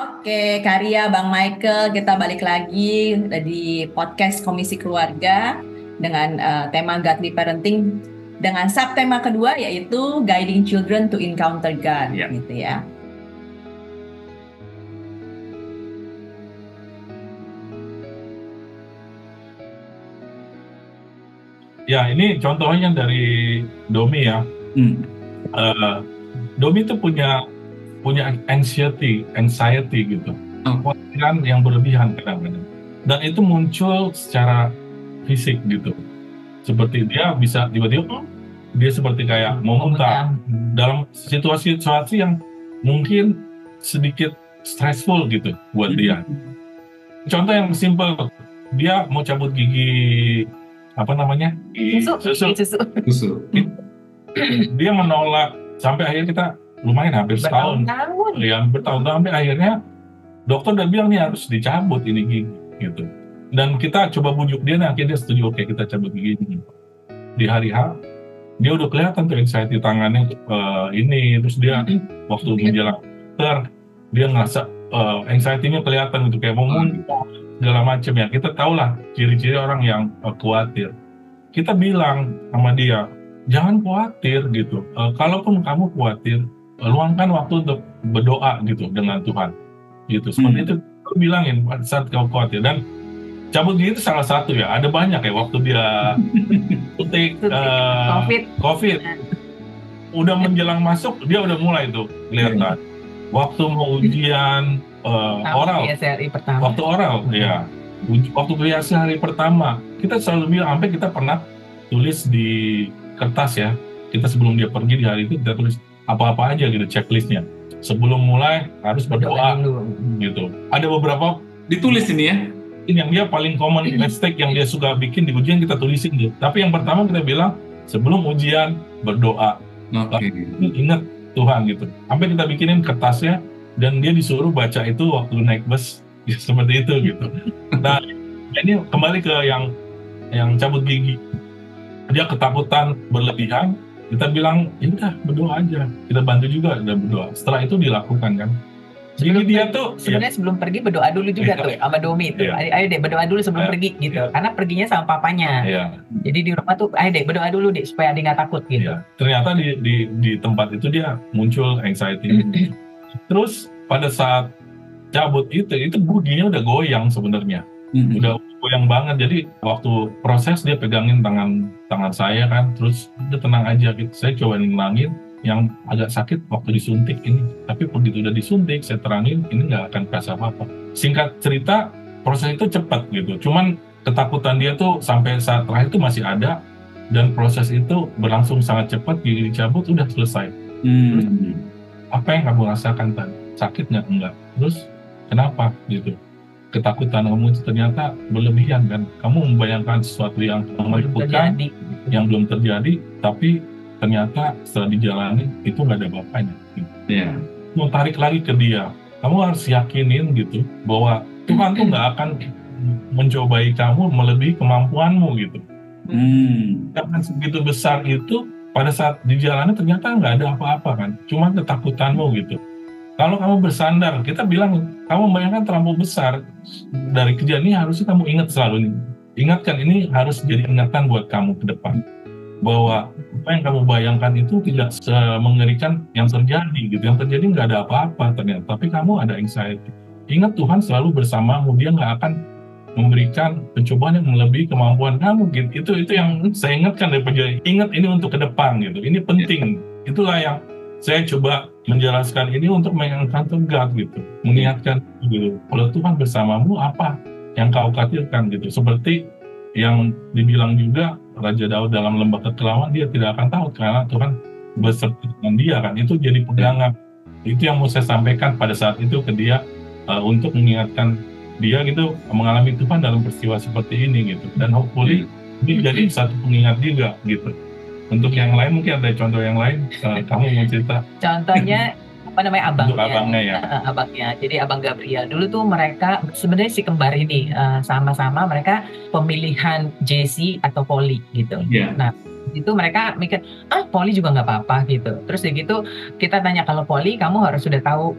Oke, Karya, Bang Michael, kita balik lagi di podcast Komisi Keluarga dengan tema Godly Parenting dengan subtema kedua yaitu Guiding Children to Encounter God, gitu ya. Ya, ini contohnya dari Domi ya. Domi itu punya anxiety gitu, kekhawatiran yang berlebihan kadang-kadang. Dan itu muncul secara fisik gitu. Seperti dia bisa tiba-tiba dia seperti kayak mau muntah dalam situasi yang mungkin sedikit stressful gitu buat dia. Contoh yang simple, dia mau cabut gigi susu. Dia menolak sampai akhirnya kita lumayan hampir setahun, bertahun-tahun sampai akhirnya dokter udah bilang nih harus dicabut ini gigi gitu. Dan kita coba bujuk dia, akhirnya dia setuju, oke kita cabut gigi ini. Di hari H dia udah kelihatan tuh anxiety tangannya ini, terus dia waktu menjelang dokter dia ngerasa anxiety-nya kelihatan gitu kayak mau muntah segala macam ya. Kita tahulah ciri-ciri orang yang khawatir. Kita bilang sama dia, jangan khawatir gitu. Kalaupun kamu khawatir, luangkan waktu untuk berdoa gitu dengan Tuhan. Gitu. Seperti itu aku bilangin pada saat kamu khawatir. Dan cabut gigi itu salah satu ya. Ada banyak ya waktu dia COVID. Udah menjelang masuk, dia udah mulai tuh kelihatan. Waktu mau ujian oral, waktu oral ya, waktu biasa hari pertama, kita selalu bilang, sampai kita pernah tulis di kertas ya, kita sebelum dia pergi di hari itu kita tulis apa-apa aja gitu checklistnya. Sebelum mulai harus berdoa gitu. Ada beberapa ditulis ini ya. Ini yang dia paling common mistake yang dia suka bikin di ujian kita tulisin gitu. Tapi yang pertama kita bilang sebelum ujian berdoa. Ingat Tuhan gitu. Sampai kita bikinin kertasnya dan dia disuruh baca itu waktu naik bus ya, seperti itu gitu. Nah, ini kembali ke yang cabut gigi. Dia ketakutan berlebihan, kita bilang ya udah berdoa aja. Kita bantu juga udah berdoa. Setelah itu dilakukan kan. Jadi dia tuh sebenarnya sebelum pergi berdoa dulu juga tuh sama Domi itu. Ayo deh berdoa dulu sebelum pergi gitu. Karena perginya sama papanya. Jadi di rumah tuh ayo deh berdoa dulu deh supaya dia nggak takut gitu. Ternyata di tempat itu dia muncul anxiety. Terus pada saat cabut itu giginya udah goyang sebenarnya. Udah goyang banget. Jadi waktu proses dia pegangin tangan saya kan, terus udah tenang aja gitu. Saya coba nenangin. Yang agak sakit waktu disuntik ini, tapi begitu udah disuntik saya terangin ini nggak akan kerasa apa-apa. Singkat cerita proses itu cepat gitu, cuman ketakutan dia tuh sampai saat terakhir itu masih ada dan proses itu berlangsung sangat cepat. Gigi dicabut udah selesai. Terus apa yang kamu rasakan tadi? Sakit nggak? Enggak. Terus kenapa gitu? Ketakutan kamu itu ternyata berlebihan kan? Kamu membayangkan sesuatu yang menakutkan yang belum terjadi, tapi ternyata setelah dijalani itu nggak ada bapaknya gitu. Mau tarik lagi ke dia, kamu harus yakinin gitu bahwa Tuhan tuh nggak akan mencobai kamu melebihi kemampuanmu gitu. Karena segitu besar itu pada saat dijalani ternyata nggak ada apa-apa kan, cuma ketakutanmu gitu. Kalau kamu bersandar, kita bilang kamu membayangkan terlampau besar dari kejadian ini, harusnya kamu ingat selalu nih. Ingatkan, ini harus jadi ingatan buat kamu ke depan. Bahwa apa yang kamu bayangkan itu tidak mengerikan yang terjadi gitu. Yang terjadi nggak ada apa-apa ternyata, tapi kamu ada anxiety. Ingat Tuhan selalu bersamamu, dia nggak akan memberikan pencobaan yang melebihi kemampuan kamu gitu. Itu yang saya ingatkan dari penjelasan. Ingat ini untuk ke depan gitu, ini penting. Itulah yang saya coba menjelaskan ini untuk mengingatkan God gitu. Mengingatkan gitu, kalau Tuhan bersamamu apa yang kau khawatirkan gitu. Seperti yang dibilang juga Raja Daud dalam lembah kekelauan, dia tidak akan takut karena Tuhan beserta dengan dia kan. Itu jadi pegangan. Itu yang mau saya sampaikan pada saat itu ke dia, untuk mengingatkan dia gitu mengalami Tuhan dalam peristiwa seperti ini gitu. Dan hopefully ini jadi satu pengingat juga gitu. Untuk yang lain mungkin ada contoh yang lain, kamu mau cerita? Contohnya abangnya. Untuk abangnya ya. Abangnya. Jadi abang Gabriel. Dulu tuh mereka sebenarnya si kembar ini sama-sama mereka pemilihan JC atau Poli gitu. Nah, Itu mereka mikir, poli juga nggak apa-apa gitu. Terus gitu kita tanya, kalau poli kamu harus sudah tahu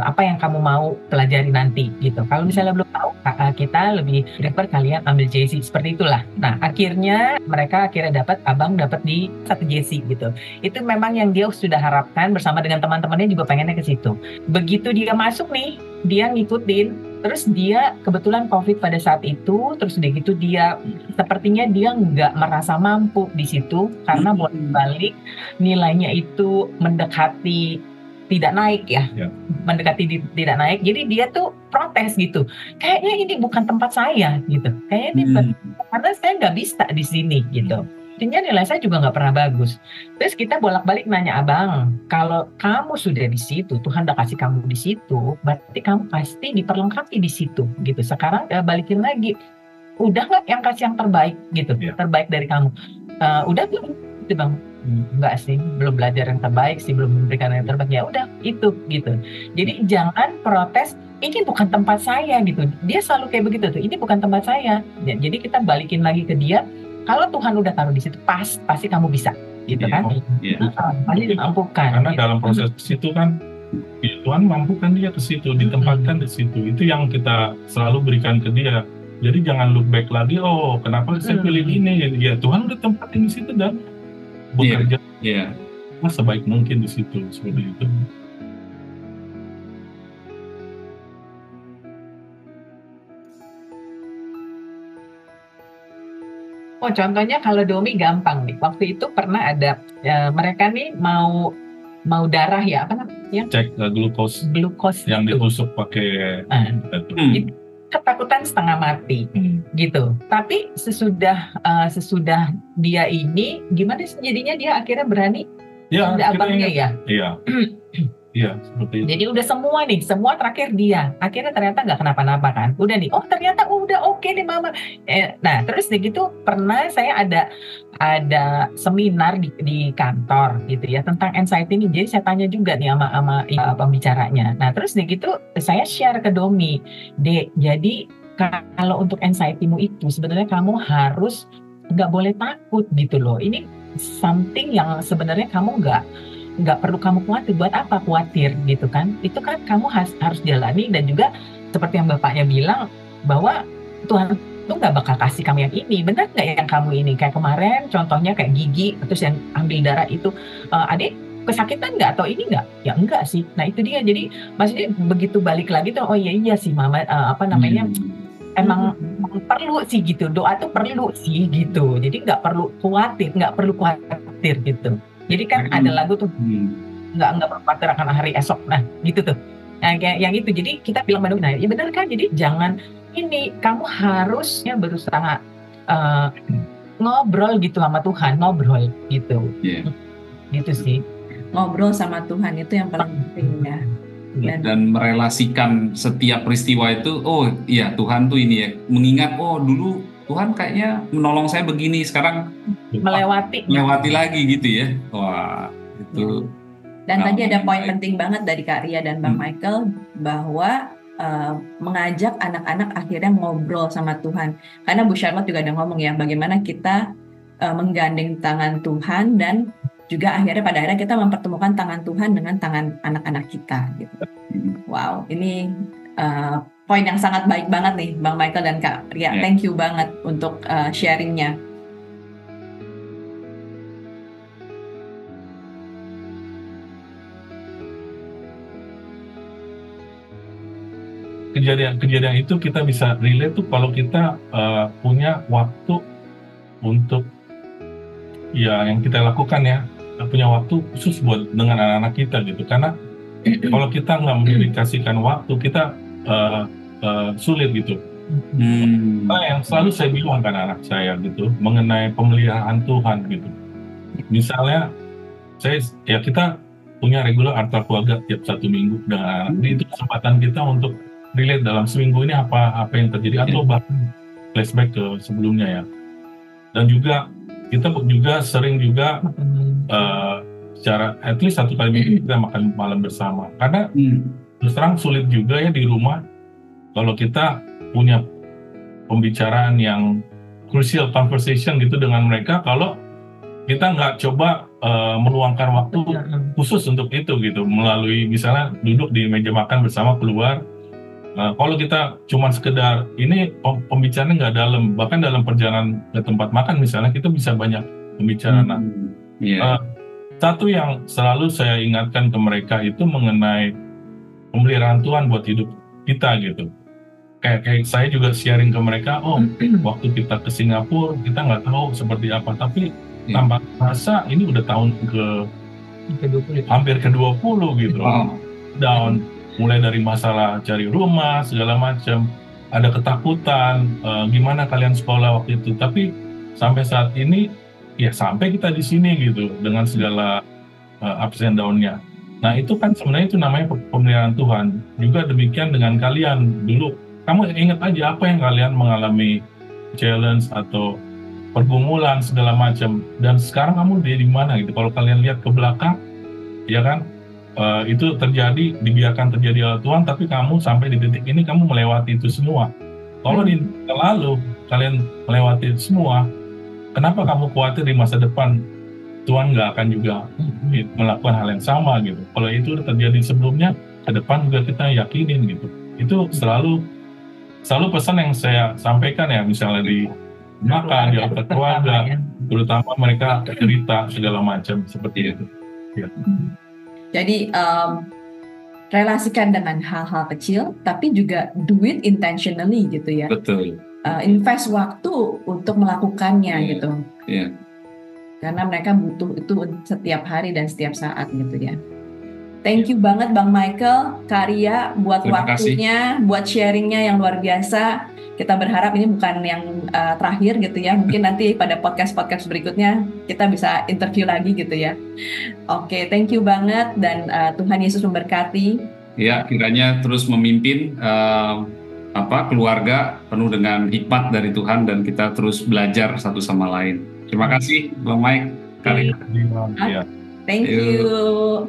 apa yang kamu mau pelajari nanti gitu. Kalau misalnya belum tahu, kita lebih prefer kalian ambil JC, seperti itulah. Nah akhirnya mereka dapat, abang dapat di satu JC gitu. Itu memang yang dia sudah harapkan, bersama dengan teman-temannya juga pengennya ke situ. Begitu dia masuk nih, dia ngikutin. Terus dia kebetulan COVID pada saat itu, terus udah gitu dia sepertinya dia nggak merasa mampu di situ karena bolak-balik nilainya itu mendekati tidak naik ya, mendekati tidak naik. Jadi dia tuh protes gitu, kayaknya ini bukan tempat saya gitu, kayaknya ini karena saya nggak bisa di sini gitu. Artinya nilai saya juga nggak pernah bagus. Terus kita bolak-balik nanya, abang, kalau kamu sudah di situ, Tuhan udah kasih kamu di situ, berarti kamu pasti diperlengkapi di situ, gitu. Sekarang balikin lagi, udah nggak yang kasih yang terbaik, gitu, terbaik dari kamu? Udah belum, gitu bang? Enggak sih, belum belajar yang terbaik sih, belum memberikan yang terbaik. Ya udah, itu, gitu. Jadi jangan protes. Ini bukan tempat saya, gitu. Dia selalu kayak begitu tuh. Ini bukan tempat saya. Jadi kita balikin lagi ke dia. Kalau Tuhan udah taruh di situ, pasti kamu bisa, gitu kan? Pasti dimampukan. Karena gitu. Dalam proses itu kan, Tuhan mampukan dia ke situ, ditempatkan di situ. Itu yang kita selalu berikan ke dia. Jadi jangan look back lagi. Oh, kenapa saya pilih ini? Ya Tuhan udah tempatin di situ dan bekerja sebaik mungkin di situ, seperti itu. Oh, contohnya kalau Domi gampang nih. Waktu itu pernah ada mereka nih mau darah ya, apa namanya? Cek glukos yang ditusuk pakai ketakutan setengah mati gitu. Tapi sesudah dia ini gimana sih jadinya dia akhirnya berani? Ada abangnya ya? Iya, seperti itu. Jadi udah semua terakhir dia. Akhirnya ternyata nggak kenapa-napa kan. Udah nih, ternyata udah oke nih mama. Nah, terus gitu pernah saya ada seminar di kantor gitu ya tentang anxiety ini. Jadi saya tanya juga nih sama pembicaranya. Nah, terus gitu saya share ke Domi, Dek, jadi kalau untuk anxiety-mu itu sebenarnya kamu harus nggak boleh takut gitu loh. Ini something yang sebenarnya kamu nggak perlu kamu khawatir. Buat apa khawatir gitu kan? Itu kan kamu harus jalani. Dan juga seperti yang bapaknya bilang bahwa Tuhan itu nggak bakal kasih kamu yang ini. Benar nggak yang kamu ini? Kayak kemarin contohnya kayak Gigi terus yang ambil darah itu, adik kesakitan nggak atau ini nggak? Ya enggak sih. Nah itu dia. Jadi maksudnya begitu balik lagi tuh, oh iya sih mama, emang perlu sih gitu. Doa tuh perlu sih gitu. Jadi nggak perlu khawatir gitu. Jadi kan ada lagu tuh, nggak berkhawatir akan hari esok. Nah gitu tuh. Nah kayak yang itu. Jadi kita bilang pada ya benar kan. Jadi jangan ini, kamu harusnya berusaha ngobrol gitu sama Tuhan, ngobrol gitu. Gitu sih. Ngobrol sama Tuhan itu yang paling penting ya. Dan merelasikan setiap peristiwa itu, oh iya Tuhan tuh ini ya, mengingat dulu Tuhan kayaknya menolong saya begini, sekarang melewati lagi gitu ya. Wah, itu. Dan tadi ada poin penting banget dari Kak Ria dan Bang Michael bahwa mengajak anak-anak akhirnya ngobrol sama Tuhan. Karena Bu Charlotte juga ada ngomong ya, bagaimana kita menggandeng tangan Tuhan dan juga pada akhirnya kita mempertemukan tangan Tuhan dengan tangan anak-anak kita gitu. Wow, ini poin yang sangat baik banget nih Bang Michael dan Kak Ria. Thank you banget untuk sharingnya. Kejadian itu kita bisa relate tuh kalau kita punya waktu untuk yang kita lakukan ya, punya waktu khusus buat dengan anak-anak kita gitu. Karena kalau kita nggak mendedikasikan waktu, kita sulit gitu. Nah, yang selalu saya bilang kan anak saya gitu mengenai pemeliharaan Tuhan gitu. Misalnya kita punya regular altar keluarga tiap 1 minggu dengan anak. Itu kesempatan kita untuk relate dalam seminggu ini apa yang terjadi atau bahkan flashback ke sebelumnya ya. Dan juga kita juga sering juga secara at least 1 kali minggu kita makan malam bersama. Karena terus terang sulit juga ya di rumah kalau kita punya pembicaraan yang crucial conversation gitu dengan mereka kalau kita nggak coba meluangkan waktu khusus untuk itu gitu, melalui misalnya duduk di meja makan bersama keluar. Kalau kita cuma sekedar ini pembicaraannya nggak dalam, bahkan dalam perjalanan ke tempat makan misalnya kita bisa banyak pembicaraan. Satu yang selalu saya ingatkan ke mereka itu mengenai pemeliharaan Tuhan buat hidup kita gitu. Kayak saya juga sharing ke mereka, waktu kita ke Singapura kita nggak tahu seperti apa, tapi tanpa rasa ini udah tahun hampir ke 20 gitu. Down, mulai dari masalah cari rumah segala macam, ada ketakutan, gimana kalian sekolah waktu itu, tapi sampai saat ini ya sampai kita di sini gitu dengan segala ups and down-nya. Nah itu kan sebenarnya itu namanya pemeliharaan Tuhan. Juga demikian dengan kalian dulu. Kamu ingat aja apa yang kalian mengalami challenge atau pergumulan segala macam. Dan sekarang kamu di mana gitu. Kalau kalian lihat ke belakang, ya kan, itu terjadi, dibiarkan terjadi oleh Tuhan. Tapi kamu sampai di titik ini kamu melewati itu semua. Kalau di lalu kalian melewati itu semua, kenapa kamu khawatir di masa depan Tuhan nggak akan juga melakukan hal yang sama gitu. Kalau itu terjadi sebelumnya, ke depan juga kita yakinin gitu. Itu selalu pesan yang saya sampaikan ya, misalnya di makan, di altar keluarga, terutama mereka cerita segala macam seperti itu. Ya. Jadi relasikan dengan hal-hal kecil, tapi juga do it intentionally gitu ya. Betul. Invest waktu untuk melakukannya gitu. Yeah. Karena mereka butuh itu setiap hari dan setiap saat gitu ya. Thank you banget Bang Michael, Karya, buat waktunya, buat sharingnya yang luar biasa. Kita berharap ini bukan yang terakhir gitu ya. Mungkin nanti pada podcast-podcast berikutnya kita bisa interview lagi gitu ya. Oke, thank you banget dan Tuhan Yesus memberkati. Ya, kiranya terus memimpin keluarga penuh dengan hikmat dari Tuhan dan kita terus belajar satu sama lain. Terima kasih Bang Mike. Thank you.